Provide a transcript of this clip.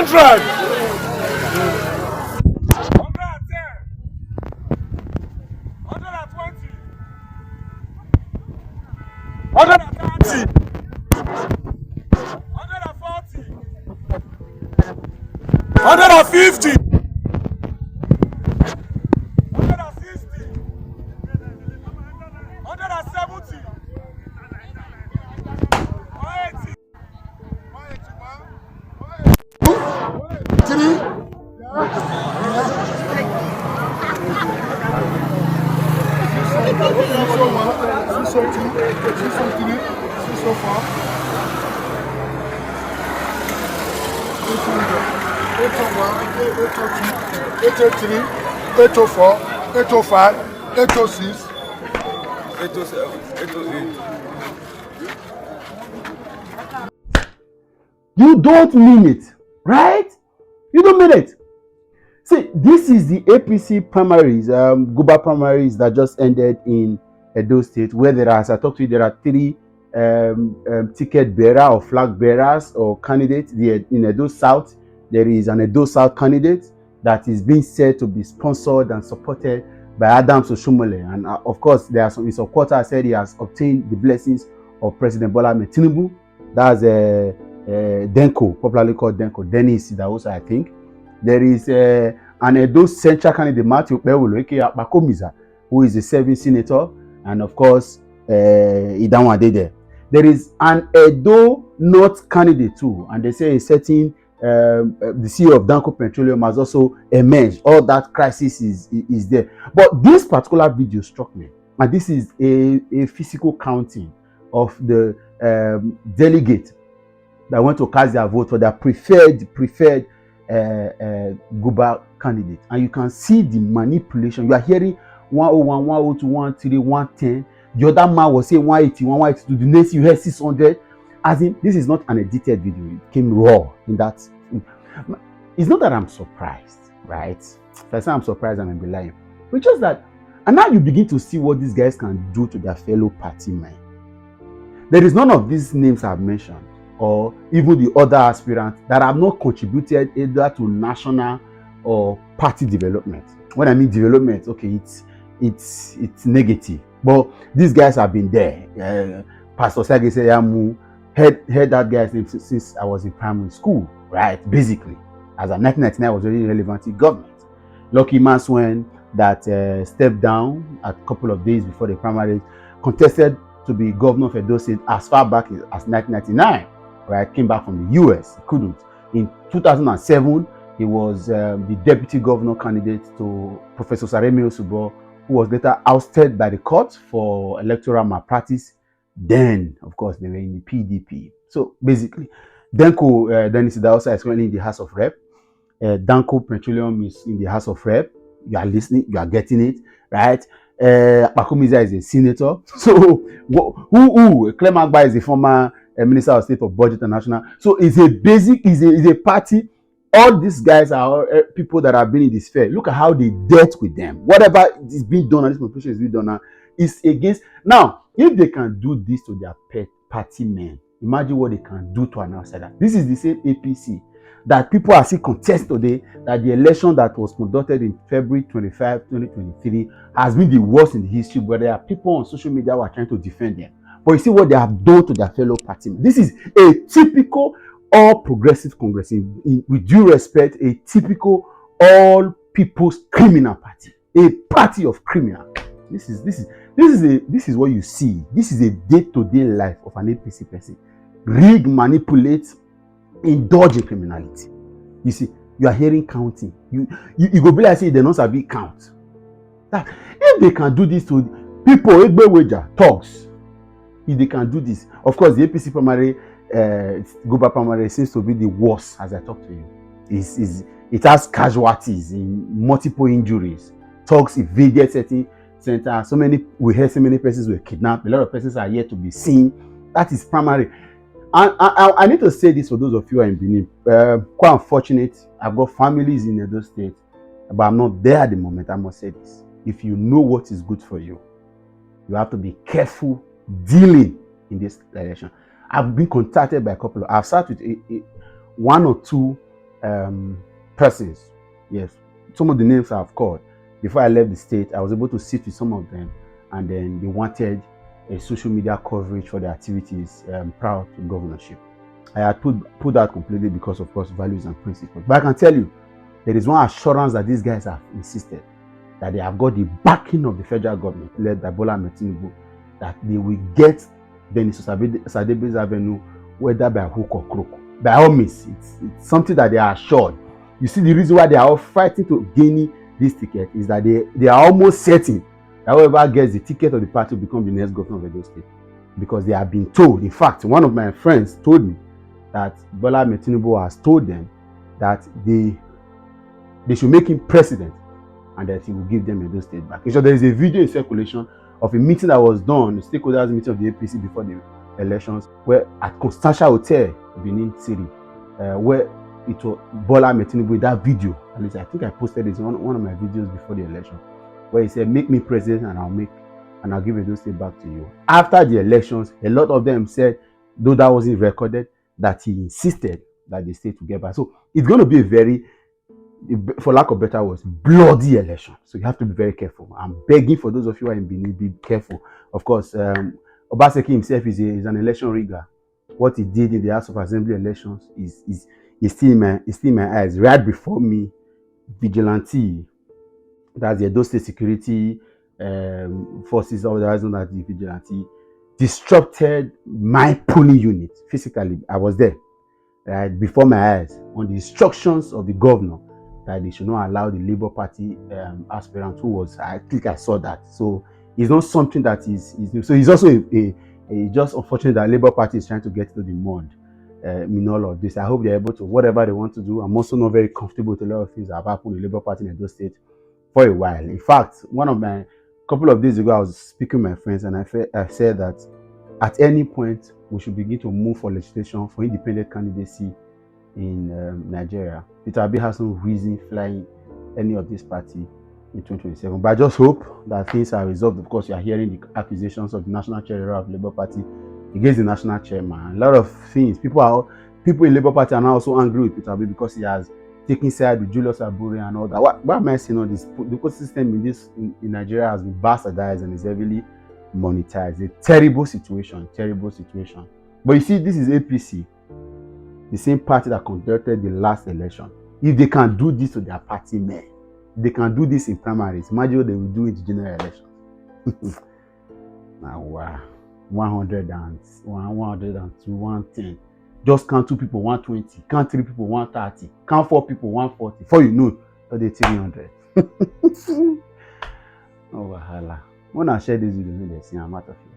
100. 130, 140, 150, 160, 170, 180, 804, 805, 806, 807, 808. You don't mean it, right? You don't mean it. See, this is the APC primaries, Guba primaries that just ended in Edo State, where there are, as I talked to you, there are three ticket bearer or flag bearers or candidates. In Edo South, there is an Edo South candidate that is being said to be sponsored and supported by Adams Oshomole. And of course, there are some supporters said he has obtained the blessings of President Bola Ahmed Tinubu. That's Denko, popularly called Denko, Dennis Idahosa, I think. There is an Edo Central candidate, Matthew Bewolo, aka Bakomiza, who is a serving senator, and of course, Idanwa Dede. There is an Edo North candidate too, and they say a certain the CEO of Danko Petroleum has also emerged. All that crisis is there. But this particular video struck me, and this is a physical counting of the delegate that went to cast their vote for their preferred Guba candidate. And you can see the manipulation. You are hearing 101, 102, 103, 110. The other man was saying 180, 182. The next you heard 600. As in, this is not an edited video. It came raw in that. It's not that I'm surprised, right? If I say I'm surprised, I'm be lying. It's just that, and now you begin to see what these guys can do to their fellow party men. There is none of these names I've mentioned, or even the other aspirants that have not contributed either to national or party development. When I mean development, okay, it's negative, but these guys have been there. Pastor Sergei Seyamu heard that guy's name since I was in primary school, right? Basically, as of 1999, I was already relevant in government. Lucky Maswen that stepped down a couple of days before the primaries, contested to be governor of Edo State as far back as 1999. Right, came back from the US, he couldn't. In 2007, he was the deputy governor candidate to Professor Saremi Osubo, who was later ousted by the court for electoral malpractice. Then, of course, they were in the PDP. So basically, Denko Dennis Idahosa is currently in the House of Rep. Danko Petroleum is in the House of Rep. You are listening, you are getting it, right? Bakumiza is a senator. So who Clem Agba is a former Minister of State for Budget and National. So it's a party. All these guys are people that have been in this fair. Look at how they dealt with them. Whatever is being done and this manipulation is being done now is against. Now, if they can do this to their pet party men, imagine what they can do to an outsider. This is the same APC that people are still contesting today, that the election that was conducted in February 25, 2023 has been the worst in the history, but there are people on social media who are trying to defend them. But you see what they have done to their fellow party. This is a typical all progressive Congress, with due respect, a typical all people's criminal party, a party of criminals. This is what you see. This is a day-to-day life of an APC person. Rig, manipulate, indulge in criminality. You see, you are hearing counting. You go be like say they don't sabi count. That if they can do this to people, Egbe Weja, thugs. If they can do this, of course, the APC primary, Guba primary seems to be the worst. As I talk to you, it has casualties in multiple injuries. Thugs evaded certain center. We heard so many persons were kidnapped. A lot of persons are yet to be seen. That is primary. And I need to say this for those of you who are in Benin. Quite unfortunate. I've got families in Edo State, but I'm not there at the moment. I must say this: if you know what is good for you, you have to be careful dealing in this election. I've been contacted by a couple. I've sat with one or two persons. Yes, some of the names I've called. Before I left the state, I was able to sit with some of them, and then they wanted a social media coverage for their activities prior to governorship. I had put that completely because, of course, values and principles. But I can tell you, there is one assurance that these guys have insisted that they have got the backing of the federal government, led by Bola Ahmed Tinubu, that they will get Denis Osadebe's Avenue, whether by hook or crook. By all means, it's something that they are assured. You see, the reason why they are all fighting to gain this ticket is that they are almost certain that whoever gets the ticket of the party will become the next governor of Edo State. Because they have been told, in fact, one of my friends told me that Bola Ahmed Tinubu has told them that they should make him president and that he will give them Edo State back. So there is a video in circulation of a meeting that was done, the stakeholders meeting of the APC before the elections, where at Constantia Hotel, Benin City, where it was Bola Ahmed Tinubu in that video. At least I think I posted it in one of my videos before the election, where he said, "Make me president and I'll give Edo State back to you." After the elections, a lot of them said, though that wasn't recorded, that he insisted that the state will get back. So it's going to be a very, for lack of better words, bloody election. So you have to be very careful. I'm begging for those of you who are in Benin, be careful. Of course, Obaseki himself is an election rigger. What he did in the House of Assembly elections is still in my eyes. Right before me, vigilante, that's the Edo State security forces, otherwise known as the vigilante, disrupted my polling unit physically. I was there, right before my eyes, on the instructions of the governor that they should not allow the Labour Party aspirant who was, I think I saw that. So it's not something that is new. So it's also a just unfortunate that Labour Party is trying to get to the mud in all of this. I hope they're able to, whatever they want to do. I'm also not very comfortable with a lot of things that have happened in the Labour Party in Edo State for a while. In fact, couple of days ago, I was speaking with my friends and I said that at any point, we should begin to move for legislation for independent candidacy in Nigeria. Peter Obi has no reason flying any of this party in 2027. But I just hope that things are resolved. Of course, you are hearing the accusations of the National Treasurer of the Labour Party against the National Chairman. A lot of things. People in Labour Party are now also angry with Peter Obi because he has taken side with Julius Abure and all that. Why am I saying all this? The political system in Nigeria has been bastardized and is heavily monetized. A terrible situation. But you see, this is APC, the same party that conducted the last election. If they can do this to their party men, they can do this in primaries. Imagine what they will do in the general election. Now, wow. 102, 110. Just count 2 people, 120. Count 3 people, 130. Count 4 people, 140. Before you know, they're 300. Oh, wahala. When I share this video, they see I'm out of here.